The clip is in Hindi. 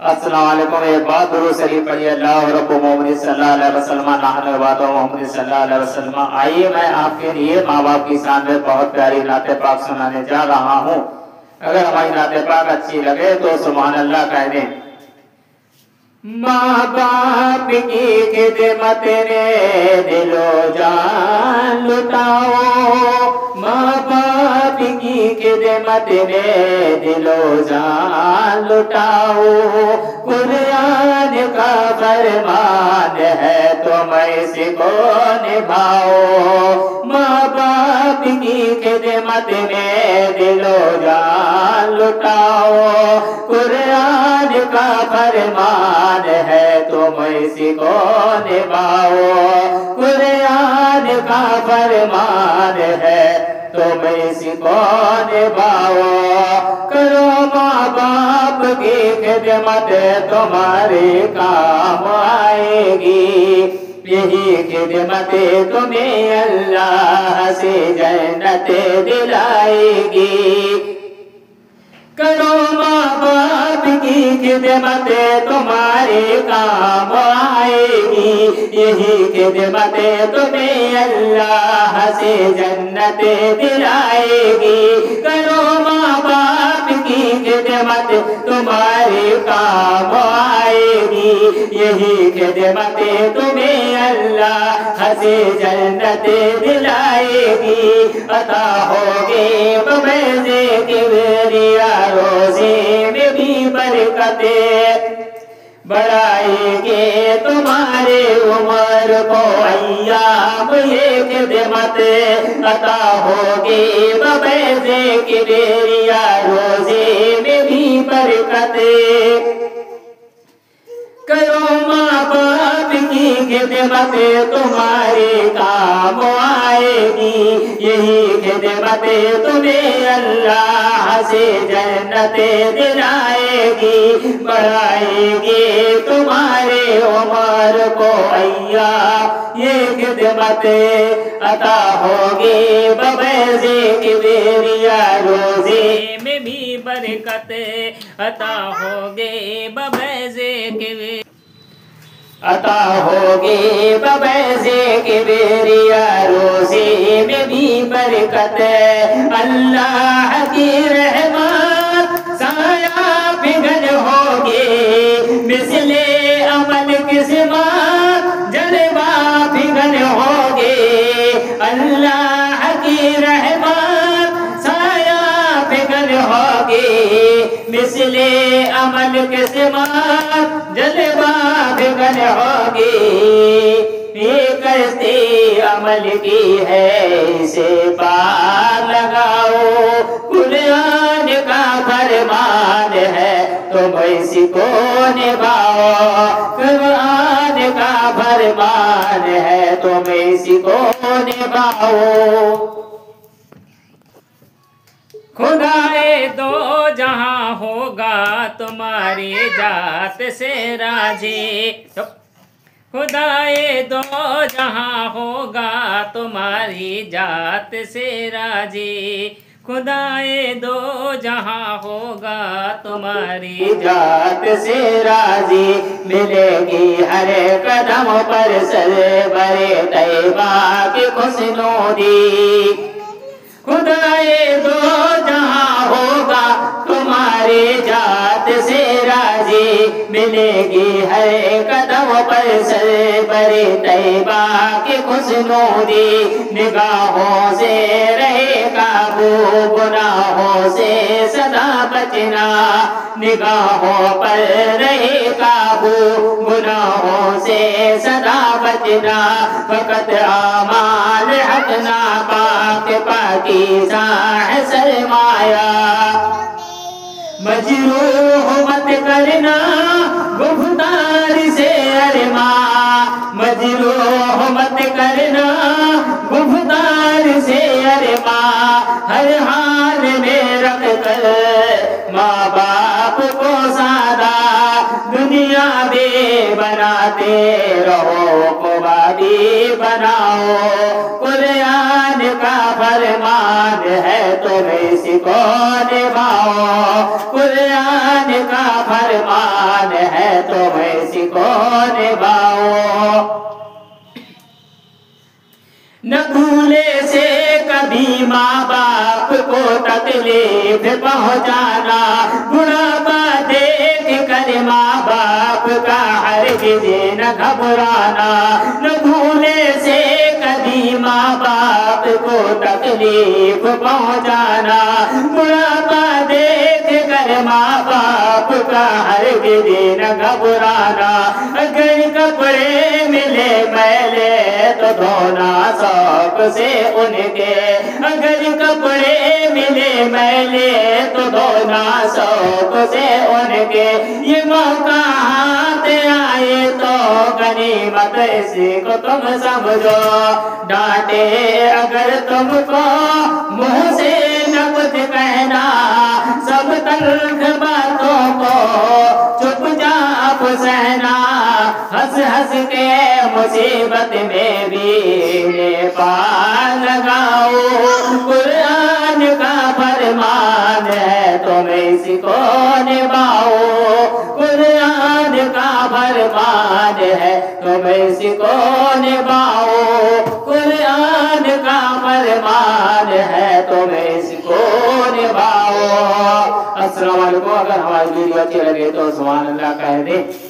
अस्सलाम वालेकुम। एक बात दुरूद शरीफ पढ़िए। अल्लाह रब्बु मोहम्मद सल्लल्लाहु अलैहि वसल्लम नहनु वातो मोहम्मद सल्लल्लाहु अलैहि वसल्लम। आइए मैं आपके लिए माँ बाप की शान में बहुत प्यारी नाते पाक सुनाने जा रहा हूँ। अगर हमारी नाते पाक अच्छी लगे तो सुभान अल्लाह कह दें। माँ बाप की खिदमत में दिलो जान लुटाओ, माँ बाप की खिदमत में दिलो जान लुटाओ। कुरान का फरमान है तुम इसको निभाओ, माँ बाप की खिदमत में दिलो जान लुटाओ। कुरान का फरमान है तुम इसी को निभाओ, कुरान का फरमान है तुम इसी को निभाओ। करो माँ बाप की खिदमत तुम्हारे काम आएगी, यही खिदमत तुम्हें अल्लाह से जन्नत दिलाएगी। करो माँ बाप की खिदमत तुम्हारे काम आएगी, यही खिदमत तुम्हें अल्लाह से जन्नत दिलाएगी। करो माँ बाप की खिदमत तुम्हारे काम आएगी, यही खिदमत तुम्हें अल्लाह से जन्नत दिलाएगी। अता होगे बमज़े किबरिया रोज़े में भी बरकतें, बढ़ाएंगे तुम्हारे उम्र को अय्याम ये खिदमत। अता होगी बमज़े किबरिया रोज़े में भी बरकतें। करो माँ बाप की खिदमत तुम्हारे काम आएगी, यही खिदमत तुम्हें अल्लाह से जन्नत दिलाएगी। बढ़ाएगी तुम्हारे उम्र को अय्या ये खिदमत। अता होगी बमज़े किबरिया रोज़े में भी बरकत। अता होगी बमज़े किबरिया, अता होगी बमज़े किबरिया रोज़े में भी बरकत। अल्लाह की रहमत साया पिघल होगी, मिसले अमल किस्मत जलवा पिघल होगी। अल्लाह की रहमत साया पिघल होगी, मिसले अमल किस्मत जलवा पिघल होगी। ये कश्ती अमल की है इसे पार लगाओ, कुरान का फरमान है तुम इसी को निभाओ। कुरान का फरमान है तुम इसी को निभाओ। खुदाए दो जहां होगा तुम्हारी जात से राजी, खुदाए दो जहां होगा तुम्हारी जात से राजी। खुदाए दो जहां होगा तुम्हारी जात से राजी। मिलेगी हर कदम पर सरवरे तैयबा की खुशनूदी। खुदाए दो जहां होगा तुम्हारी जात से राजी। मिलेगी हर कदम पर सरवरे तैयबा की खुशनूदी। निगाहों से रहे काबू गुनाहों से सदा बचना, निगाहों पर रहे काबू गुनाहों से सदा बचना। फकत आमाल हटना पाक पाकीज़ा है सरमाया। मजरूह मत करना गुफ्तार से अरमा, मजरूह मत करना गुफ्तार से अरमा। हर हाल में रख कर माँ बाप को सादा, दुनिया में बना गाते रहो को वादी बनाओ। कुरान का फरमान है तुम्हें इसको निभाओ। कुरान का फरमान है तुम्हें इसको निभाओ। न भूले से कभी माँ बाप को तकलीफ पहुँचाना। बुढ़ापा देख कर माँ बाप का हरगिज़ न घबराना। न भूले से कभी माँ बाप को तकलीफ पहुँचाना। बुढ़ापा देख कर माँ बाप का हरगिज़ न घबराना। अगर कपड़े मिले मैले तो धोना शौक से उनके। अगर कपड़े मिले मैले तो धोना शौक से उनके। ये मौका हाथ आए तो गनीमत इसी को तुम समझो। डांटे अगर तुमको मुँह से न कुछ कहना। सब तल्ख बातों को चुपचाप सहना। हंस हंस के मुसीबत में भी पार लगाओ। कुरान का फरमान है तुम्हें इसको निभाओ। कुरान का फरमान है तुम्हें इसको निभाओ। कुरान का फरमान है तुम्हें इसको निभाओ। अस्सलाम वालेकुम। अगर हमारी वीडियो अच्छी लगे तो सुभान अल्लाह कह दे।